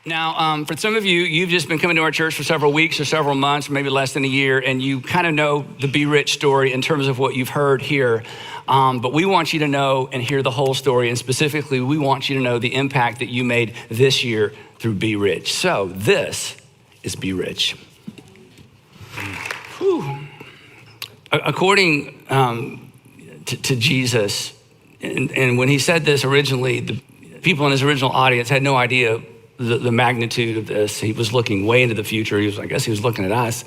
Now, for some of you, you've just been coming to our church for several weeks or several months, or maybe less than a year, and you kind of know the Be Rich story in terms of what you've heard here. But we want you to know and hear the whole story, and specifically, we want you to know the impact that you made this year through Be Rich. So this is Be Rich. Whew. According to Jesus, and when he said this originally, the people in his original audience had no idea the magnitude of this. He was looking way into the future. I guess he was looking at us.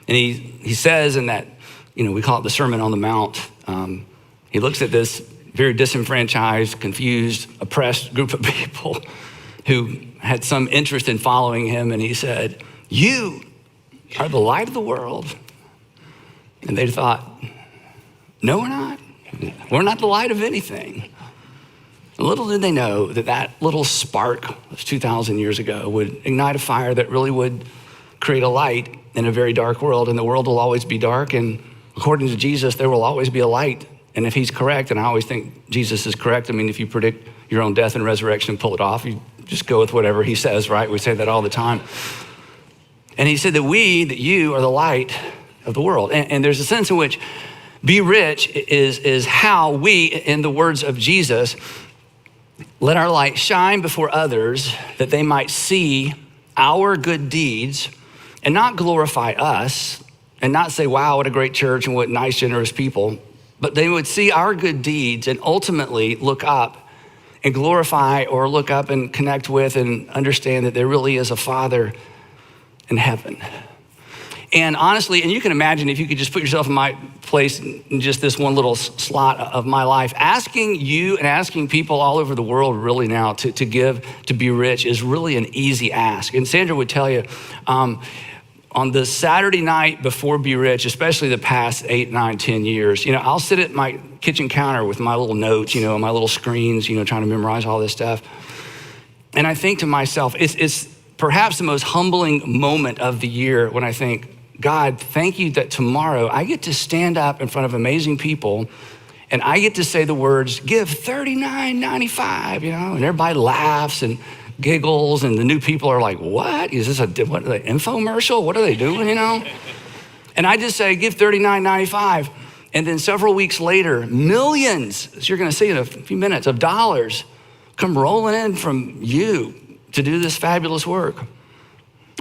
And he says in that, we call it the Sermon on the Mount. He looks at this very disenfranchised, confused, oppressed group of people who had some interest in following him. And he said, "You are the light of the world." And they thought, "No, we're not. We're not the light of anything." Little did they know that little spark was 2,000 years ago would ignite a fire that really would create a light in a very dark world. And the world will always be dark. And according to Jesus, there will always be a light. And if he's correct, and I always think Jesus is correct. I mean, if you predict your own death and resurrection and pull it off, you just go with whatever he says, right? We say that all the time. And he said that you are the light of the world. And there's a sense in which Be Rich is how we, in the words of Jesus, let our light shine before others that they might see our good deeds and not glorify us and not say, "Wow, what a great church and what nice, generous people," but they would see our good deeds and ultimately look up and glorify or look up and connect with and understand that there really is a Father in heaven. And honestly, and you can imagine if you could just put yourself in my place in just this one little slot of my life, asking you and asking people all over the world really now to give, to Be Rich is really an easy ask. And Sandra would tell you, on the Saturday night before Be Rich, especially the past 8, 9, 10 years, I'll sit at my kitchen counter with my little notes, my little screens, trying to memorize all this stuff. And I think to myself, it's perhaps the most humbling moment of the year when I think, God, thank you that tomorrow I get to stand up in front of amazing people and I get to say the words, "Give $39.95, and everybody laughs and giggles and the new people are like, "What? Is this an infomercial? What are they doing, And I just say, "Give $39.95. And then several weeks later, millions, as you're gonna see in a few minutes, of dollars come rolling in from you to do this fabulous work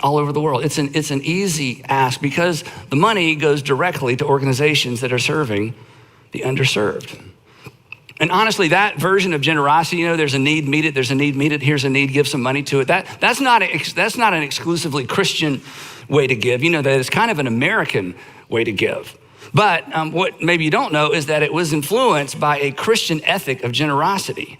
all over the world. It's an easy ask because the money goes directly to organizations that are serving the underserved. And honestly, that version of generosity, there's a need, meet it. There's a need, meet it. Here's a need, give some money to it. That's not an exclusively Christian way to give. That it's kind of an American way to give. But what maybe you don't know is that it was influenced by a Christian ethic of generosity.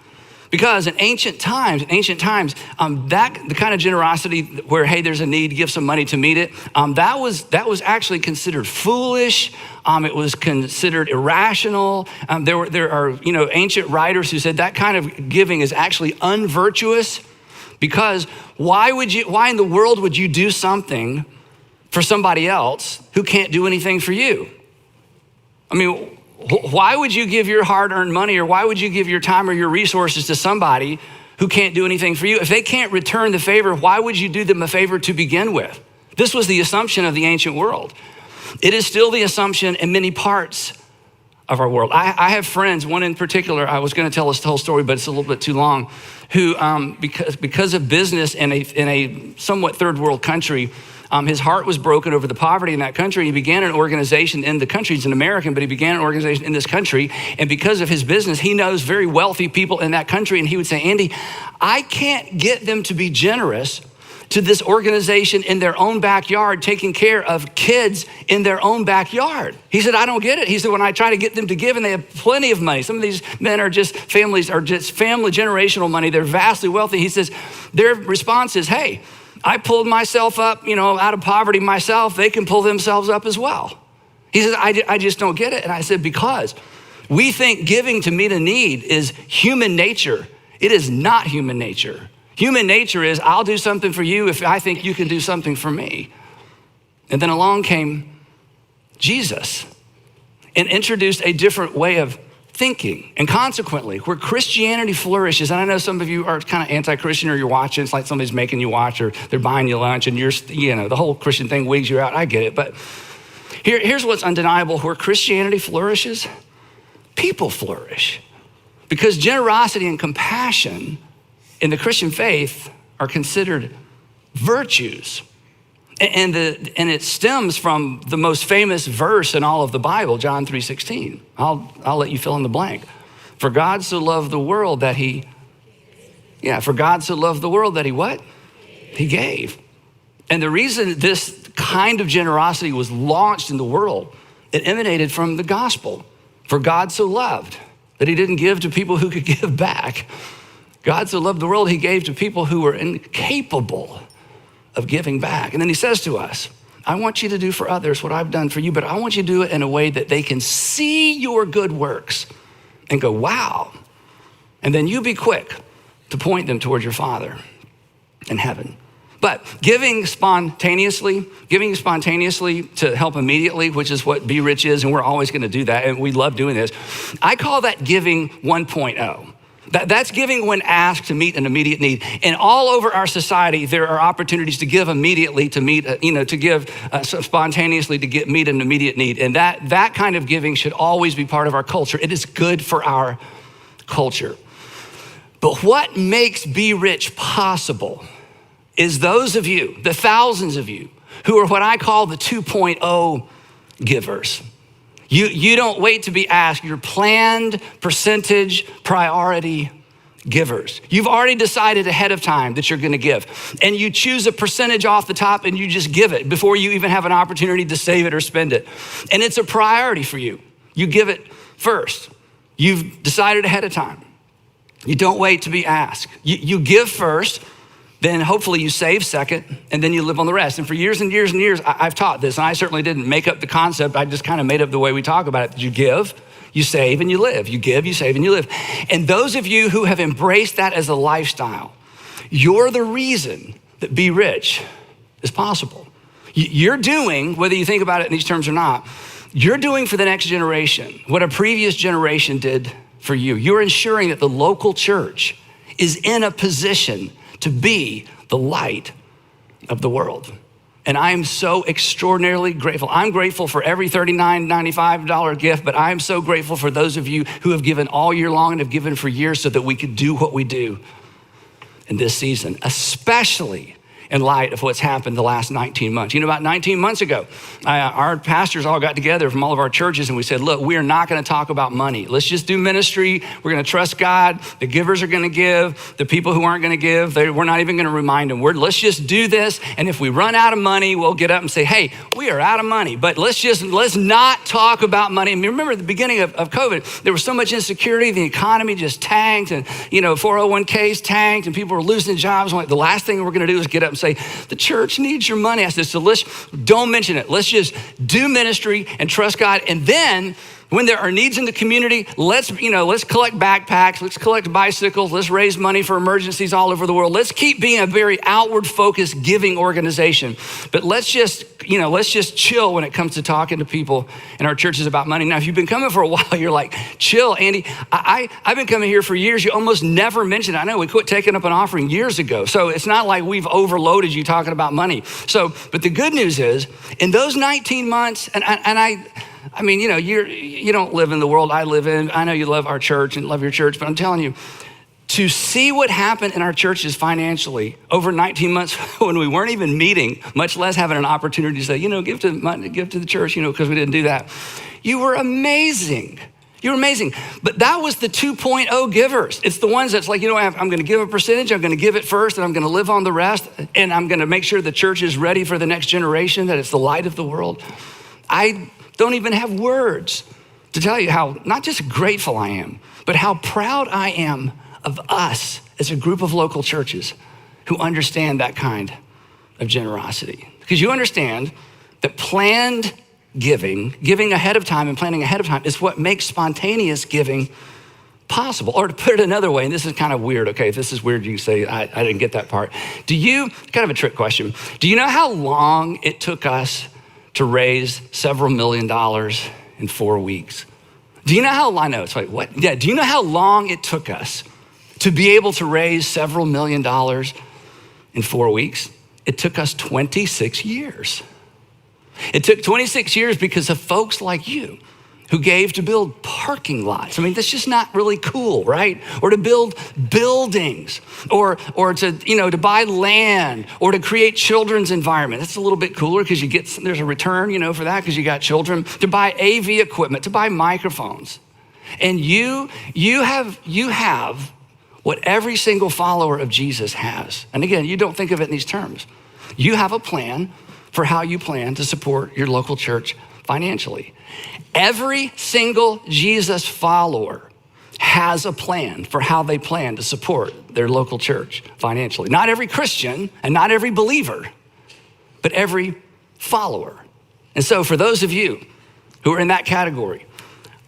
Because in ancient times, the kind of generosity where, hey, there's a need, give some money to meet it, that was actually considered foolish. It was considered irrational. There are ancient writers who said that kind of giving is actually unvirtuous. Because why in the world would you do something for somebody else who can't do anything for you? I mean, why would you give your hard-earned money or why would you give your time or your resources to somebody who can't do anything for you? If they can't return the favor, why would you do them a favor to begin with? This was the assumption of the ancient world. It is still the assumption in many parts of our world. I have friends, one in particular, I was gonna tell this whole story, but it's a little bit too long, who because of business in a somewhat third world country, his heart was broken over the poverty in that country. He began an organization in the country. He's an American, but he began an organization in this country. And because of his business, he knows very wealthy people in that country. And he would say, "Andy, I can't get them to be generous to this organization in their own backyard, taking care of kids in their own backyard." He said, "I don't get it." He said, "When I try to get them to give and they have plenty of money, some of these men are just family generational money. They're vastly wealthy." He says, their response is, "Hey, I pulled myself up, out of poverty myself. They can pull themselves up as well." He says, I just don't get it. And I said, because we think giving to meet a need is human nature. It is not human nature. Human nature is, I'll do something for you if I think you can do something for me. And then along came Jesus and introduced a different way of thinking. And consequently, where Christianity flourishes, and I know some of you are kind of anti-Christian, or you're watching, it's like somebody's making you watch, or they're buying you lunch, and the whole Christian thing wigs you out. I get it, but here's what's undeniable. Where Christianity flourishes, people flourish. Because generosity and compassion in the Christian faith are considered virtues. And it stems from the most famous verse in all of the Bible, John 3:16. I'll let you fill in the blank. For God so loved the world that he what? He gave. And the reason this kind of generosity was launched in the world, it emanated from the gospel. For God so loved that he didn't give to people who could give back. God so loved the world, he gave to people who were incapable of giving back. And then he says to us, I want you to do for others what I've done for you, but I want you to do it in a way that they can see your good works and go, wow. And then you be quick to point them toward your Father in heaven. But giving spontaneously to help immediately, which is what Be Rich is, and we're always gonna do that, and we love doing this. I call that giving 1.0. That's giving when asked to meet an immediate need. And all over our society, there are opportunities to give immediately, to meet, to give spontaneously, to meet an immediate need. And that kind of giving should always be part of our culture. It is good for our culture. But what makes Be Rich possible is those of you, the thousands of you, who are what I call the 2.0 givers. You don't wait to be asked. You're planned, percentage, priority givers. You've already decided ahead of time that you're gonna give. And you choose a percentage off the top and you just give it before you even have an opportunity to save it or spend it. And it's a priority for you. You give it first. You've decided ahead of time. You don't wait to be asked. You give first, then hopefully you save second, and then you live on the rest. And for years and years and years, I've taught this, and I certainly didn't make up the concept. I just kind of made up the way we talk about it. That you give, you save, and you live. You give, you save, and you live. And those of you who have embraced that as a lifestyle, you're the reason that Be Rich is possible. You're doing, whether you think about it in these terms or not, you're doing for the next generation what a previous generation did for you. You're ensuring that the local church is in a position to be the light of the world. And I am so extraordinarily grateful. I'm grateful for every $39.95 gift, but I'm so grateful for those of you who have given all year long and have given for years so that we could do what we do in this season, especially in light of what's happened the last 19 months. About 19 months ago, our pastors all got together from all of our churches and we said, look, we are not gonna talk about money. Let's just do ministry. We're gonna trust God. The givers are gonna give. The people who aren't gonna give, we're not even gonna remind them. Let's just do this. And if we run out of money, we'll get up and say, hey, we are out of money, but let's not talk about money. I mean, remember at the beginning of COVID, there was so much insecurity. The economy just tanked and 401ks tanked and people were losing jobs. The last thing we're gonna do is get up and say, the church needs your money. I said, so don't mention it. Let's just do ministry and trust God. And then when there are needs in the community, let's collect backpacks, let's collect bicycles, let's raise money for emergencies all over the world. Let's keep being a very outward focused giving organization. But let's just chill when it comes to talking to people in our churches about money. Now, if you've been coming for a while, you're like, chill, Andy. I've been coming here for years. You almost never mention it. I know we quit taking up an offering years ago. So it's not like we've overloaded you talking about money. But the good news is in those 19 months, you don't live in the world I live in. I know you love our church and love your church, but I'm telling you, to see what happened in our churches financially over 19 months when we weren't even meeting, much less having an opportunity to say, give to the church, because we didn't do that. You were amazing. You were amazing. But that was the 2.0 givers. It's the ones that's like, I'm gonna give a percentage, I'm gonna give it first, and I'm gonna live on the rest, and I'm gonna make sure the church is ready for the next generation, that it's the light of the world. I don't even have words to tell you how not just grateful I am, but how proud I am of us as a group of local churches who understand that kind of generosity. Because you understand that planned giving ahead of time and planning ahead of time is what makes spontaneous giving possible. Or to put it another way, and this is kind of weird, okay? If this is weird, you can say, I didn't get that part. Kind of a trick question. Do you know how long it took us to raise several $1 million in 4 weeks? Do you know how, I know, it's like, what? Yeah, do you know how long it took us to be able to raise several $1 million in 4 weeks? It took us 26 years. It took 26 years because of folks like you who gave to build parking lots. I mean, that's just not really cool, right? Or to build buildings, or to, to buy land, or to create children's environment. That's a little bit cooler because there's a return, for that because you got children. To buy AV equipment, to buy microphones. And you have what every single follower of Jesus has. And again, you don't think of it in these terms. You have a plan for how you plan to support your local church financially. Every single Jesus follower has a plan for how they plan to support their local church financially. Not every Christian and not every believer, but every follower. And so for those of you who are in that category,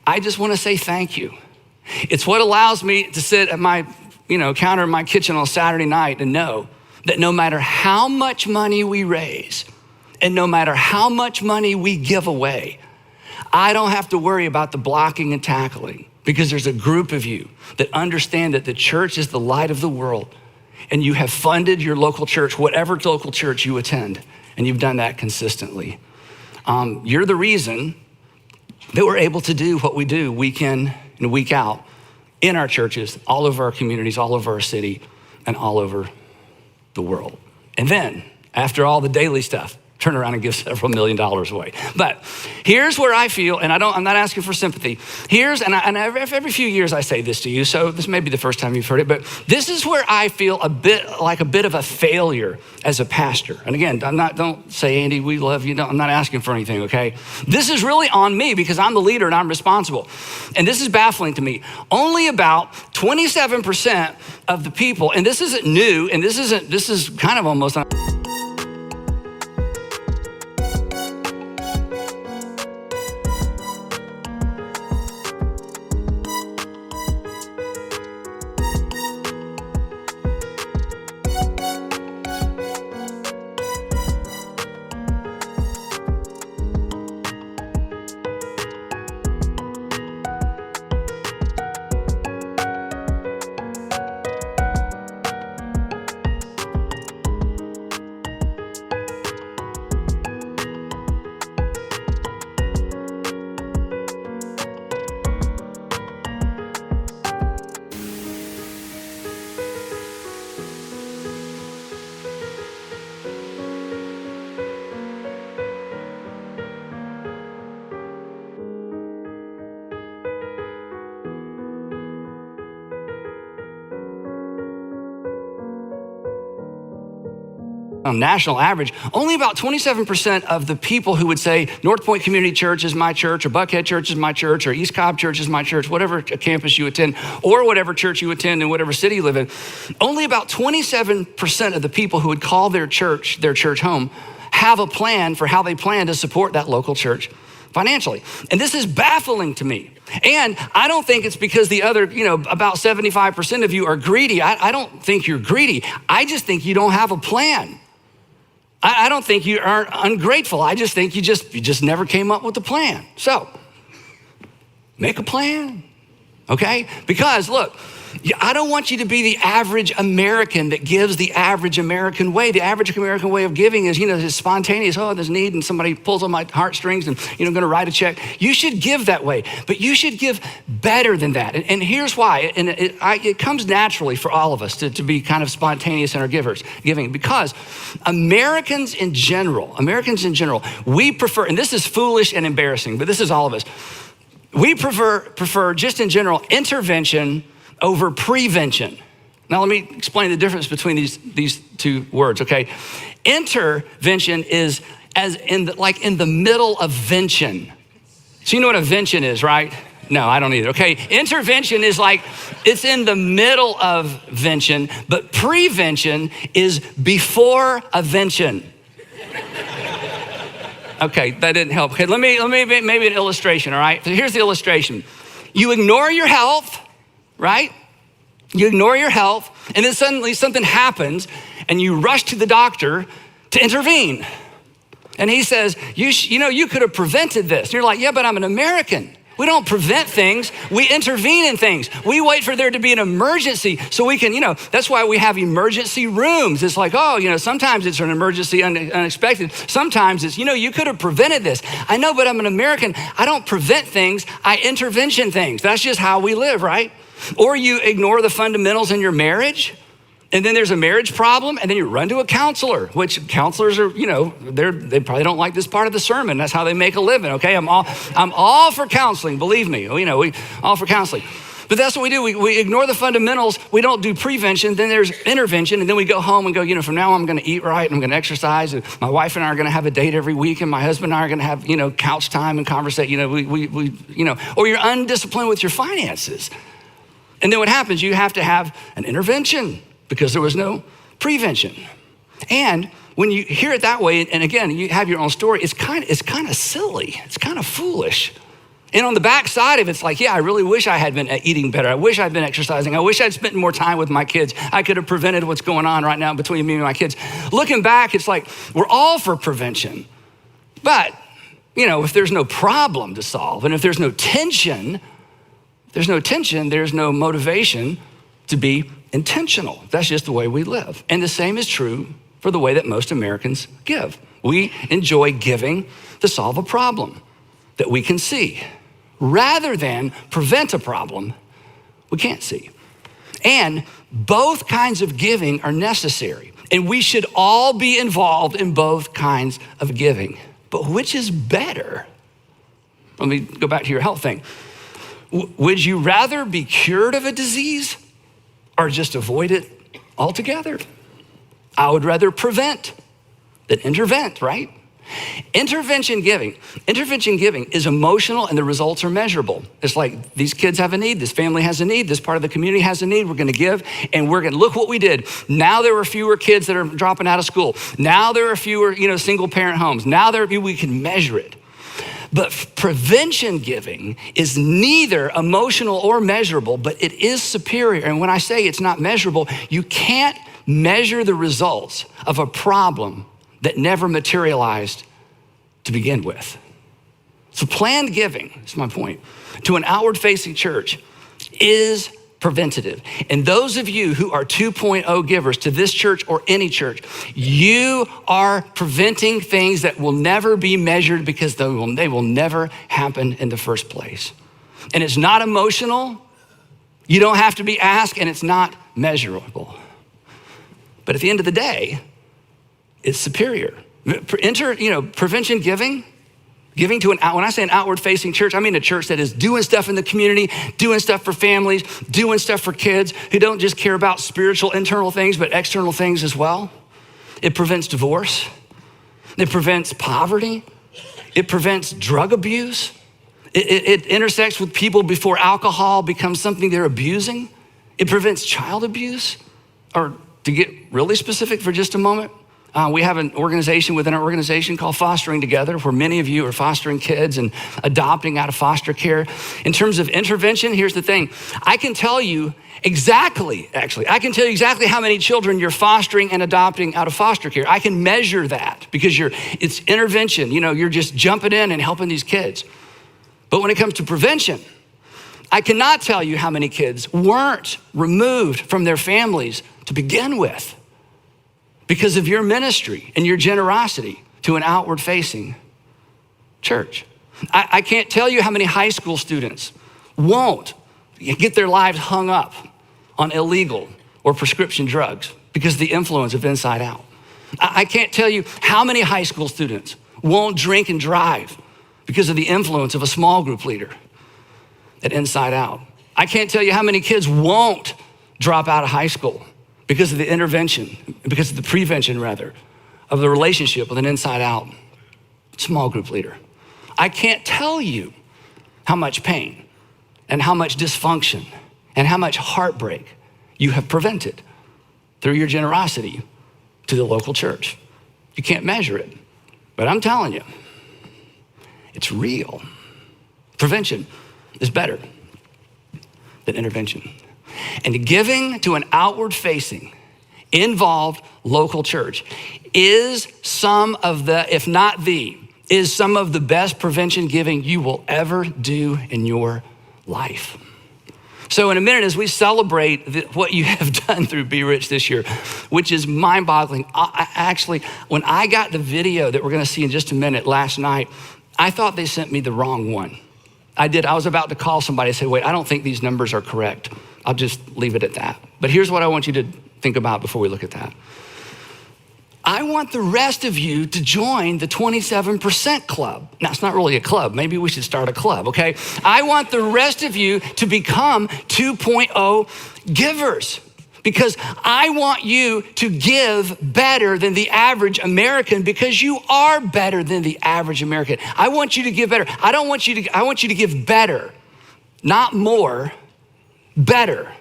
I just want to say thank you. It's what allows me to sit at my counter in my kitchen on Saturday night and know that no matter how much money we raise and no matter how much money we give away, I don't have to worry about the blocking and tackling because there's a group of you that understand that the church is the light of the world, and you have funded your local church, whatever local church you attend, and you've done that consistently. You're the reason that we're able to do what we do week in and week out in our churches, all over our communities, all over our city, and all over the world. And then, after all the daily stuff, turn around and give several $1 million away. But here's where I feel, and I'm not asking for sympathy. Every few years I say this to you, so this may be the first time you've heard it, but this is where I feel a bit of a failure as a pastor. And again, don't say, Andy, we love you. I'm not asking for anything, okay? This is really on me because I'm the leader and I'm responsible. And this is baffling to me. Only about 27% of the people, and this isn't new, and this is kind of almost national average, only about 27% of the people who would say North Point Community Church is my church, or Buckhead Church is my church, or East Cobb Church is my church, whatever campus you attend, or whatever church you attend in whatever city you live in, only about 27% of the people who would call their church home have a plan for how they plan to support that local church financially. And this is baffling to me. And I don't think it's because the other, about 75% of you are greedy. I don't think you're greedy. I just think you don't have a plan. I don't think you are ungrateful. I just think you just never came up with a plan. So make a plan, okay? Because look, I don't want you to be the average American that gives the average American way. The average American way of giving is, is spontaneous. Oh, there's need and somebody pulls on my heartstrings and, going to write a check. You should give that way, but you should give better than that. And here's why. And it comes naturally for all of us to be kind of spontaneous in our giving, because Americans in general, we prefer, and this is foolish and embarrassing, but this is all of us. We prefer just in general intervention over prevention. Now let me explain the difference between these two words, okay? Intervention is in the middle of vention. So you know what a vention is, right? No, I don't either, okay? Intervention is it's in the middle of vention, but prevention is before a vention. Okay, that didn't help. Okay, let me maybe an illustration, all right? So here's the illustration. You ignore your health, right? You ignore your health, and then suddenly something happens, and you rush to the doctor to intervene. And he says, you could have prevented this. And you're like, yeah, but I'm an American. We don't prevent things, we intervene in things. We wait for there to be an emergency so we can, that's why we have emergency rooms. It's like, sometimes it's an emergency unexpected. Sometimes it's, you could have prevented this. I know, but I'm an American. I don't prevent things, I intervention things. That's just how we live, right? Or you ignore the fundamentals in your marriage. And then there's a marriage problem, and then you run to a counselor, which counselors are, they probably don't like this part of the sermon. That's how they make a living, okay? I'm all for counseling, believe me. We all for counseling. But that's what we do. We ignore the fundamentals. We don't do prevention. Then there's intervention, and then we go home and go, from now on, I'm going to eat right, and I'm going to exercise, and my wife and I are going to have a date every week, and my husband and I are going to have, couch time and conversate. Or you're undisciplined with your finances. And then what happens? You have to have an intervention, because there was no prevention. And when you hear it that way, and again, you have your own story, it's kind of silly. It's kind of foolish. And on the back side of it, it's like, yeah, I really wish I had been eating better. I wish I'd been exercising. I wish I'd spent more time with my kids. I could have prevented what's going on right now between me and my kids. Looking back, it's like, we're all for prevention. But, if there's no problem to solve, and if there's no tension, there's no motivation to be intentional. That's just the way we live. And the same is true for the way that most Americans give. We enjoy giving to solve a problem that we can see, rather than prevent a problem we can't see. And both kinds of giving are necessary, and we should all be involved in both kinds of giving. But which is better? Let me go back to your health thing. Would you rather be cured of a disease or just avoid it altogether? I would rather prevent than intervent, right? Intervention giving is emotional, and the results are measurable. It's like, these kids have a need, this family has a need, this part of the community has a need, we're gonna give, and we're gonna, look what we did. Now there are fewer kids that are dropping out of school. Now there are fewer, single parent homes. Now we can measure it. But prevention giving is neither emotional or measurable, but it is superior. And when I say it's not measurable, you can't measure the results of a problem that never materialized to begin with. So planned giving, that's my point, to an outward-facing church is preventative. And those of you who are 2.0 givers to this church or any church, you are preventing things that will never be measured, because they will never happen in the first place. And it's not emotional. You don't have to be asked, and it's not measurable. But at the end of the day, it's superior. Prevention giving to when I say an outward-facing church, I mean a church that is doing stuff in the community, doing stuff for families, doing stuff for kids, who don't just care about spiritual internal things, but external things as well. It prevents divorce. It prevents poverty. It prevents drug abuse. It intersects with people before alcohol becomes something they're abusing. It prevents child abuse. Or to get really specific for just a moment, we have an organization within our organization called Fostering Together, where many of you are fostering kids and adopting out of foster care. In terms of intervention, here's the thing. I can tell you exactly how many children you're fostering and adopting out of foster care. I can measure that, because it's intervention. You're just jumping in and helping these kids. But when it comes to prevention, I cannot tell you how many kids weren't removed from their families to begin with, because of your ministry and your generosity to an outward-facing church. I can't tell you how many high school students won't get their lives hung up on illegal or prescription drugs because of the influence of Inside Out. I can't tell you how many high school students won't drink and drive because of the influence of a small group leader at Inside Out. I can't tell you how many kids won't drop out of high school because of the intervention, because of the prevention rather, of the relationship with an Inside Out small group leader. I can't tell you how much pain and how much dysfunction and how much heartbreak you have prevented through your generosity to the local church. You can't measure it, but I'm telling you, it's real. Prevention is better than intervention. And giving to an outward-facing, involved local church is some of the, if not the, is some of the best prevention giving you will ever do in your life. So in a minute, as we celebrate what you have done through Be Rich this year, which is mind-boggling. Actually, when I got the video that we're gonna see in just a minute last night, I thought they sent me the wrong one. I did. I was about to call somebody and say, wait, I don't think these numbers are correct. I'll just leave it at that. But here's what I want you to think about before we look at that. I want the rest of you to join the 27% club. Now, it's not really a club. Maybe we should start a club, okay? I want the rest of you to become 2.0 givers because I want you to give better than the average American because you are better than the average American. I want you to give better. I want you to give better, not more, better.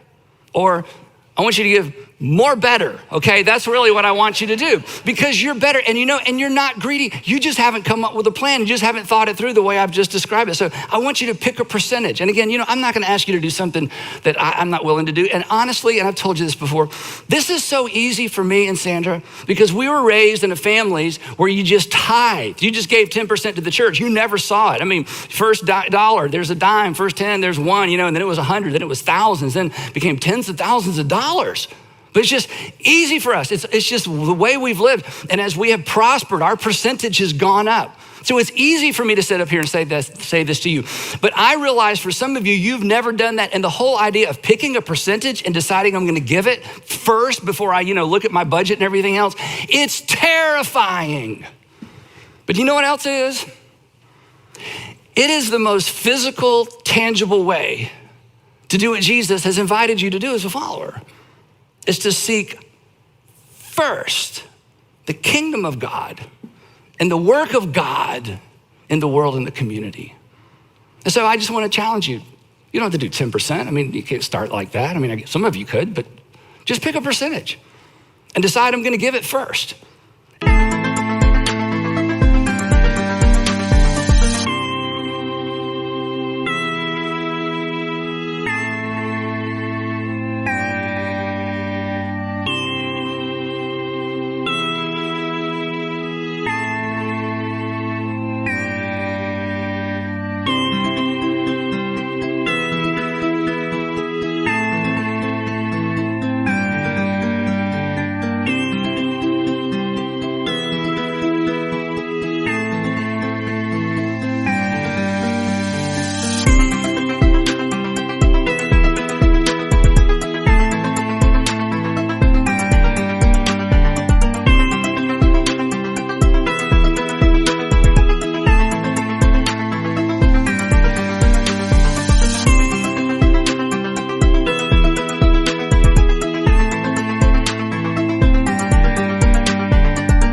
Or I want you to give more better, okay? That's really what I want you to do because you're better and and you're not greedy. You just haven't come up with a plan. You just haven't thought it through the way I've just described it. So I want you to pick a percentage. And again, I'm not gonna ask you to do something that I'm not willing to do. And honestly, and I've told you this before, this is so easy for me and Sandra because we were raised in a families where you just tithe. You just gave 10% to the church. You never saw it. I mean, first dollar, there's a dime. First 10, there's one, and then it was 100, then it was thousands, then it became tens of thousands of dollars. But it's just easy for us. It's just the way we've lived. And as we have prospered, our percentage has gone up. So it's easy for me to sit up here and say this to you. But I realize for some of you, you've never done that. And the whole idea of picking a percentage and deciding I'm gonna give it first before I look at my budget and everything else, it's terrifying. But you know what else it is? It is the most physical, tangible way to do what Jesus has invited you to do as a follower. Is to seek first the kingdom of God and the work of God in the world and the community. And so I just want to challenge you. You don't have to do 10%. I mean, you can't start like that. I mean, some of you could, but just pick a percentage and decide I'm going to give it first.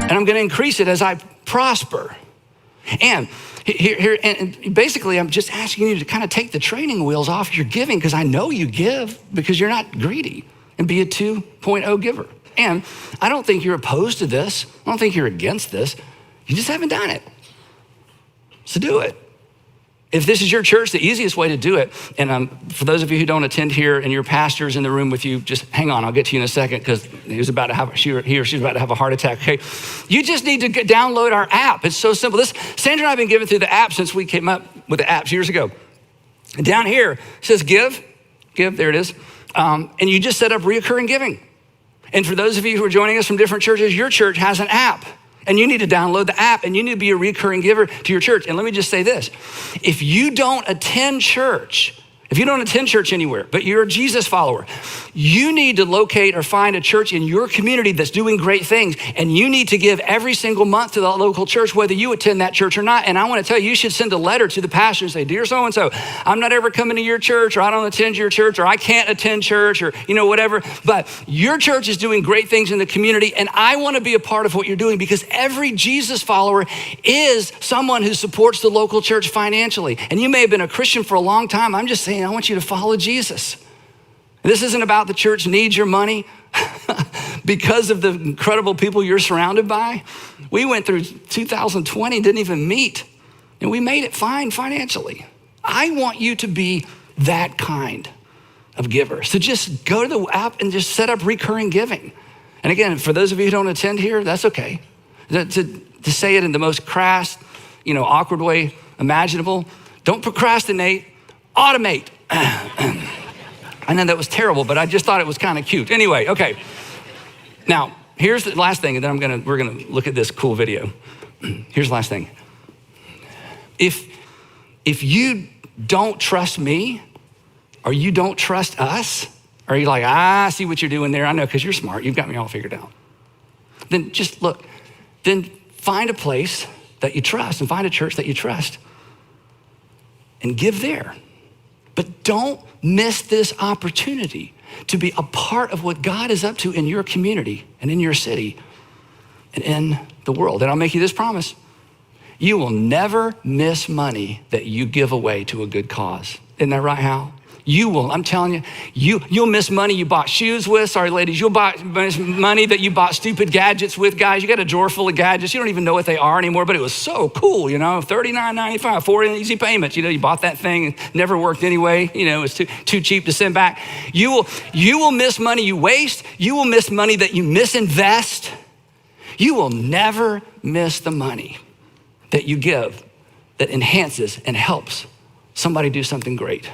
I'm going to increase it as I prosper. And here, and basically, I'm just asking you to kind of take the training wheels off your giving because I know you give because you're not greedy and be a 2.0 giver. And I don't think you're opposed to this. I don't think you're against this. You just haven't done it. So do it. If this is your church, the easiest way to do it, and for those of you who don't attend here and your pastor's in the room with you, just hang on, I'll get to you in a second because he or she's about to have a heart attack, okay? You just need to download our app. It's so simple. Sandra and I have been giving through the app since we came up with the apps years ago. And down here, it says give, there it is. And you just set up reoccurring giving. And for those of you who are joining us from different churches, your church has an app. And you need to download the app and you need to be a recurring giver to your church. And let me just say this, if you don't attend church anywhere, but you're a Jesus follower, you need to locate or find a church in your community that's doing great things. And you need to give every single month to the local church, whether you attend that church or not. And I want to tell you, you should send a letter to the pastor and say, dear so-and-so, I'm not ever coming to your church, or I don't attend your church, or I can't attend church, or whatever. But your church is doing great things in the community. And I want to be a part of what you're doing because every Jesus follower is someone who supports the local church financially. And you may have been a Christian for a long time. I'm just saying, I want you to follow Jesus. This isn't about the church needs your money because of the incredible people you're surrounded by. We went through 2020, didn't even meet, and we made it fine financially. I want you to be that kind of giver. So just go to the app and just set up recurring giving. And again, for those of you who don't attend here, that's okay. To say it in the most crass, awkward way imaginable. Don't procrastinate, automate. I know that was terrible, but I just thought it was kind of cute. Anyway, okay. Now, here's the last thing, and then we're gonna look at this cool video. Here's the last thing. If you don't trust me, or you don't trust us, or you're like, I see what you're doing there, I know, because you're smart, you've got me all figured out. Then just look, then find a place that you trust and find a church that you trust and give there. But don't miss this opportunity to be a part of what God is up to in your community and in your city and in the world. And I'll make you this promise. You will never miss money that you give away to a good cause. Isn't that right, Hal? You will, I'm telling you, you'll miss money you bought shoes with. Sorry, ladies, you'll miss money that you bought stupid gadgets with. Guys, you got a drawer full of gadgets. You don't even know what they are anymore, but it was so cool, $39.95, 4 easy payments. You bought that thing, it never worked anyway. It was too cheap to send back. You will miss money you waste. You will miss money that you misinvest. You will never miss the money that you give that enhances and helps somebody do something great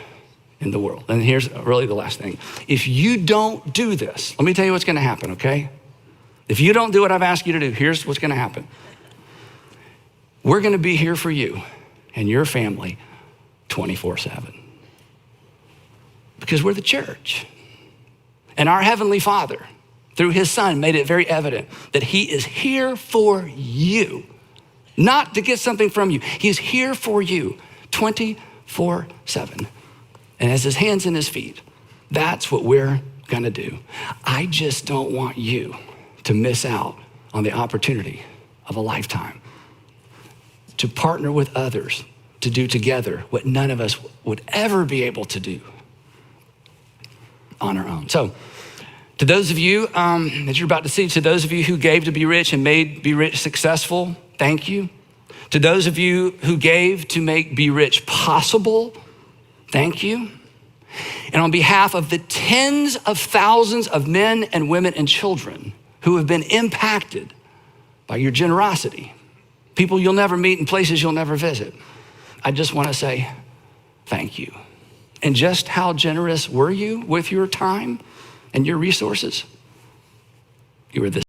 in the world. And here's really the last thing. If you don't do this, let me tell you what's gonna happen, okay? If you don't do what I've asked you to do, here's what's gonna happen. We're gonna be here for you and your family 24/7. Because we're the church. And our Heavenly Father, through his Son, made it very evident that he is here for you, not to get something from you. He's here for you 24/7. And as his hands and his feet, that's what we're gonna do. I just don't want you to miss out on the opportunity of a lifetime to partner with others to do together what none of us would ever be able to do on our own. So to those of you that you're about to see, to those of you who gave to Be Rich and made Be Rich successful, thank you. To those of you who gave to make Be Rich possible, thank you. And on behalf of the tens of thousands of men and women and children who have been impacted by your generosity, people you'll never meet in places you'll never visit, I just want to say thank you. And just how generous were you with your time and your resources? You were this